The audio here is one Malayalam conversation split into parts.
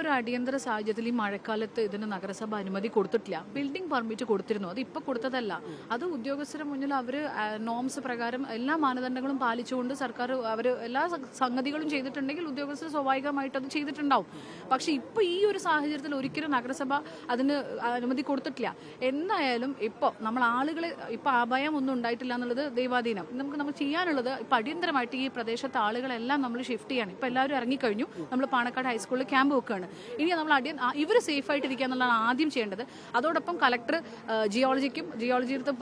ഒരു അടിയന്തര സാഹചര്യത്തിൽ ഈ മഴക്കാലത്ത് ഇതിന് നഗരസഭ അനുമതി കൊടുത്തിട്ടില്ല. ബിൽഡിംഗ് പെർമിറ്റ് കൊടുത്തിരുന്നു, അത് ഇപ്പോൾ കൊടുത്തതല്ല. അത് ഉദ്യോഗസ്ഥരുടെ മുന്നിൽ അവർ നോംസ് പ്രകാരം എല്ലാ മാനദണ്ഡങ്ങളും പാലിച്ചുകൊണ്ട് സർക്കാർ അവർ എല്ലാ സംഗതികളും ചെയ്തിട്ടുണ്ടെങ്കിൽ ഉദ്യോഗസ്ഥർ സ്വാഭാവികമായിട്ട് അത് ചെയ്തിട്ടുണ്ടാവും. പക്ഷേ ഇപ്പോൾ ഈ ഒരു സാഹചര്യത്തിൽ ഒരിക്കലും നഗരസഭ അതിന് അനുമതി കൊടുത്തിട്ടില്ല. എന്തായാലും ഇപ്പോൾ നമ്മൾ ആളുകളെ ഇപ്പോൾ അഭയം ഒന്നും ഉണ്ടായിട്ടില്ല എന്നുള്ളത് ദൈവാധീനം. നമുക്ക് ചെയ്യാനുള്ളത് ഇപ്പോൾ അടിയന്തരമായിട്ട് ഈ പ്രദേശത്തെ ആളുകളെല്ലാം നമ്മൾ ഷിഫ്റ്റ് ചെയ്യാണ്. ഇപ്പോൾ എല്ലാവരും ഇറങ്ങിക്കഴിഞ്ഞു. നമ്മൾ പാണക്കാട് ഹൈസ്കൂളിൽ ക്യാമ്പ് വെക്കുകയാണ്. ഇനി നമ്മൾ ഇവർ സേഫ് ആയിട്ടിരിക്കുക എന്നുള്ളതാണ് ആദ്യം ചെയ്യേണ്ടത്. അതോടൊപ്പം കളക്ടർ ജിയോളജിയുടെ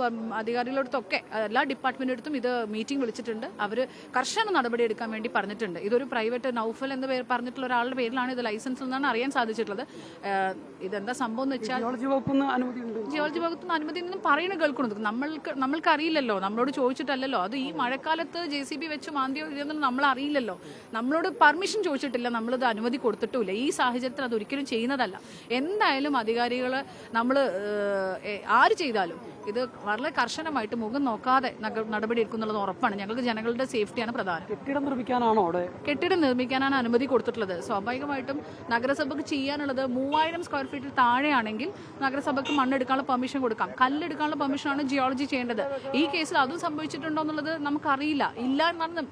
അധികാരികളടുത്തൊക്കെ എല്ലാ ഡിപ്പാർട്ട്മെന്റിനടുത്തും ഇത് മീറ്റിംഗ് വിളിച്ചിട്ടുണ്ട്. അവർ കർശന നടപടി എടുക്കാൻ വേണ്ടി പറഞ്ഞിട്ടുണ്ട്. ഇതൊരു പ്രൈവറ്റ് നൗഫൽ എന്ന് പറഞ്ഞിട്ടുള്ള ഒരാളുടെ പേരിലാണ് ഇത് ലൈസൻസിൽ നിന്നാണ് അറിയാൻ സാധിച്ചിട്ടുള്ളത്. ഇതെന്താ സംഭവം എന്ന് വെച്ചാൽ ജിയോളജി വകുപ്പിന് അനുമതി ഒന്നും പറയുന്നത് കേൾക്കുന്നത് നമ്മൾക്ക് അറിയില്ലല്ലോ, നമ്മളോട് ചോദിച്ചിട്ടല്ലല്ലോ. അത് ഈ മഴക്കാലത്ത് JCB വെച്ച് മാന്തിയോ ഇതൊന്നും നമ്മൾ അറിയില്ലല്ലോ. നമ്മളോട് പെർമിഷൻ ചോദിച്ചിട്ടില്ല, നമ്മളിത് അനുമതി കൊടുത്തിട്ടുമില്ല. ഈ സാഹചര്യത്തിൽ അത് ഒരിക്കലും ചെയ്യുന്നതല്ല. എന്തായാലും അധികാരികൾ നമ്മൾ ആര് ചെയ്താലും ഇത് വളരെ കർശനമായിട്ട് മുഖം നോക്കാതെ നടപടി എടുക്കുന്നുള്ളത് ഉറപ്പാണ്. ഞങ്ങൾക്ക് ജനങ്ങളുടെ സേഫ്റ്റിയാണ് പ്രധാനം. കെട്ടിടം നിർമ്മിക്കാനാണ് അനുമതി കൊടുത്തിട്ടുള്ളത്. സ്വാഭാവികമായിട്ടും നഗരസഭയ്ക്ക് ചെയ്യാനുള്ളത് 3000 സ്ക്വയർ ഫീറ്റിൽ താഴെയാണെങ്കിൽ നഗരസഭയ്ക്ക് മണ്ണെടുക്കാനുള്ള പെർമിഷൻ കൊടുക്കാം. കല്ലെടുക്കാനുള്ള പെർമിഷനാണ് ജിയോളജി ചെയ്യേണ്ടത്. ഈ കേസിൽ അതും സംഭവിച്ചിട്ടുണ്ടോ എന്നുള്ളത് നമുക്കറിയില്ല. ഇല്ല എന്നാണ്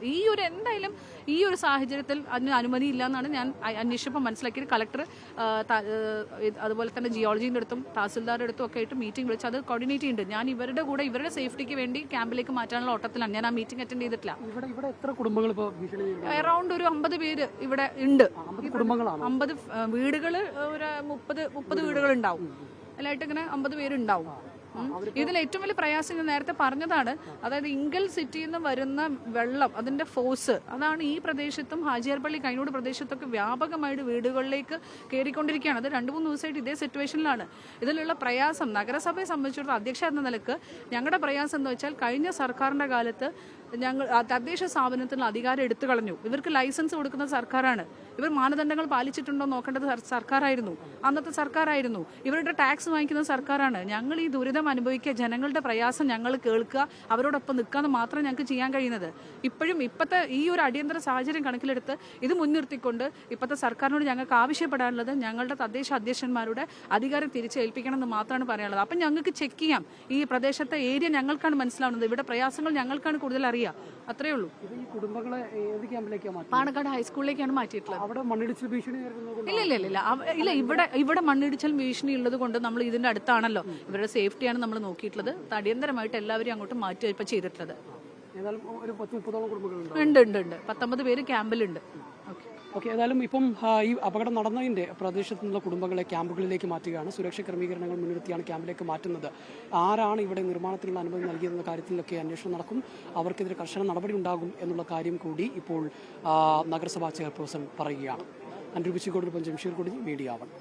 എന്തായാലും ഈ ഒരു സാഹചര്യത്തിൽ അതിന് അനുമതി ഇല്ല എന്നാണ് ഞാൻ അന്വേഷിച്ചപ്പോൾ മനസ്സിലാക്കിയത്. കളക്ടർ അതുപോലെ തന്നെ ജിയോളജിയുടെ അടുത്തും തഹസിൽദാരുടെ അടുത്തും ഒക്കെ ആയിട്ട് മീറ്റിംഗ് വിളിച്ച് അത് കോർഡിനേറ്റ് ചെയ്യുന്നുണ്ട്. ഞാൻ ഇവരുടെ കൂടെ ഇവരുടെ സേഫ്റ്റിക്ക് വേണ്ടി ക്യാമ്പിലേക്ക് മാറ്റാനുള്ള ഓട്ടത്തിലാണ്. ഞാൻ ആ മീറ്റിംഗ് അറ്റൻഡ് ചെയ്തിട്ടില്ല. അറൌണ്ട് ഒരു 50 പേര് ഇവിടെ ഉണ്ട്. 50 വീടുകൾ, ഒരു 30 വീടുകൾ ഉണ്ടാവും. എല്ലായിട്ട് ഇങ്ങനെ 50 പേരുണ്ടാവും. ഇതിൽ ഏറ്റവും വലിയ പ്രയാസം ഞാൻ നേരത്തെ പറഞ്ഞതാണ്. അതായത് ഇങ്കൽ സിറ്റിയിൽ നിന്ന് വരുന്ന വെള്ളം, അതിന്റെ ഫോഴ്സ്, അതാണ് ഈ പ്രദേശത്തും ഹാജിയാർപള്ളി കൈനോട് പ്രദേശത്തൊക്കെ വ്യാപകമായിട്ട് വീടുകളിലേക്ക് കയറിക്കൊണ്ടിരിക്കുകയാണ്. അത് 2-3 ദിവസമായിട്ട് ഇതേ സിറ്റുവേഷനിലാണ്. ഇതിലുള്ള പ്രയാസം നഗരസഭയെ സംബന്ധിച്ചിടത്തോളം അധ്യക്ഷ എന്ന നിലക്ക് ഞങ്ങളുടെ പ്രയാസം എന്ന് വെച്ചാൽ കഴിഞ്ഞ സർക്കാരിന്റെ കാലത്ത് ഞങ്ങൾ തദ്ദേശ സ്ഥാപനത്തിന് അധികാരം എടുത്തു കളഞ്ഞു. ഇവർക്ക് ലൈസൻസ് കൊടുക്കുന്ന സർക്കാരാണ്. ഇവർ മാനദണ്ഡങ്ങൾ പാലിച്ചിട്ടുണ്ടോ നോക്കേണ്ടത് സർക്കാരായിരുന്നു, അന്നത്തെ സർക്കാരായിരുന്നു. ഇവരുടെ ടാക്സ് വാങ്ങിക്കുന്ന സർക്കാരാണ്. ഞങ്ങൾ ഈ ദുരിതം അനുഭവിക്കുക, ജനങ്ങളുടെ പ്രയാസം ഞങ്ങൾ കേൾക്കുക, അവരോടൊപ്പം നിൽക്കാന്ന് മാത്രം ഞങ്ങൾക്ക് ചെയ്യാൻ കഴിയുന്നത്. ഇപ്പോഴത്തെ ഈ ഒരു അടിയന്തര സാഹചര്യം കണക്കിലെടുത്ത് ഇത് മുൻനിർത്തിക്കൊണ്ട് ഇപ്പോഴത്തെ സർക്കാരിനോട് ഞങ്ങൾക്ക് ആവശ്യപ്പെടാനുള്ളത് ഞങ്ങളുടെ തദ്ദേശ അധ്യക്ഷന്മാരുടെ അധികാരം തിരിച്ചേൽപ്പിക്കണം എന്ന് മാത്രമാണ് പറയാനുള്ളത്. അപ്പം ഞങ്ങൾക്ക് ചെക്ക് ചെയ്യാം. ഈ പ്രദേശത്തെ ഏരിയ ഞങ്ങൾക്കാണ് മനസ്സിലാവുന്നത്. ഇവിടെ പ്രയാസങ്ങൾ ഞങ്ങൾക്കാണ് കൂടുതൽ അറിയാം. അത്രേ ഉള്ളൂ. പാണക്കാട് ഹൈസ്കൂളിലേക്കാണ് മാറ്റിയിട്ടുള്ളത്. ഇല്ല, ഇവിടെ മണ്ണിടിച്ചൽ ഭീഷണി ഉള്ളത് കൊണ്ട് നമ്മൾ ഇതിന്റെ അടുത്താണല്ലോ. ഇവരുടെ സേഫ്റ്റിയാണ് നമ്മൾ നോക്കിയിട്ടുള്ളത്. അടിയന്തരമായിട്ട് എല്ലാവരും അങ്ങോട്ട് മാറ്റി ഇപ്പൊ ചെയ്തിട്ടുള്ളത്. ഉണ്ട് 19 പേര് ക്യാമ്പിലുണ്ട്. ഓക്കെ, ഏതായാലും ഇപ്പം ഈ അപകടം നടന്നതിൻ്റെ പ്രദേശത്തു നിന്നുള്ള കുടുംബങ്ങളെ ക്യാമ്പുകളിലേക്ക് മാറ്റുകയാണ്. സുരക്ഷാ ക്രമീകരണങ്ങൾ മുൻനിർത്തിയാണ് ക്യാമ്പിലേക്ക് മാറ്റുന്നത്. ആരാണ് ഇവിടെ നിർമ്മാണത്തിനുള്ള അനുമതി നൽകിയതെന്ന കാര്യത്തിലൊക്കെ അന്വേഷണം നടക്കും. അവർക്കെതിരെ കർശന നടപടി ഉണ്ടാകും എന്നുള്ള കാര്യം കൂടി ഇപ്പോൾ നഗരസഭാ ചെയർപേഴ്സൺ പറയുകയാണ്. അൻരൂപിച്ചിക്കോട് ജംഷീർ കൊടി, മീഡിയ 1.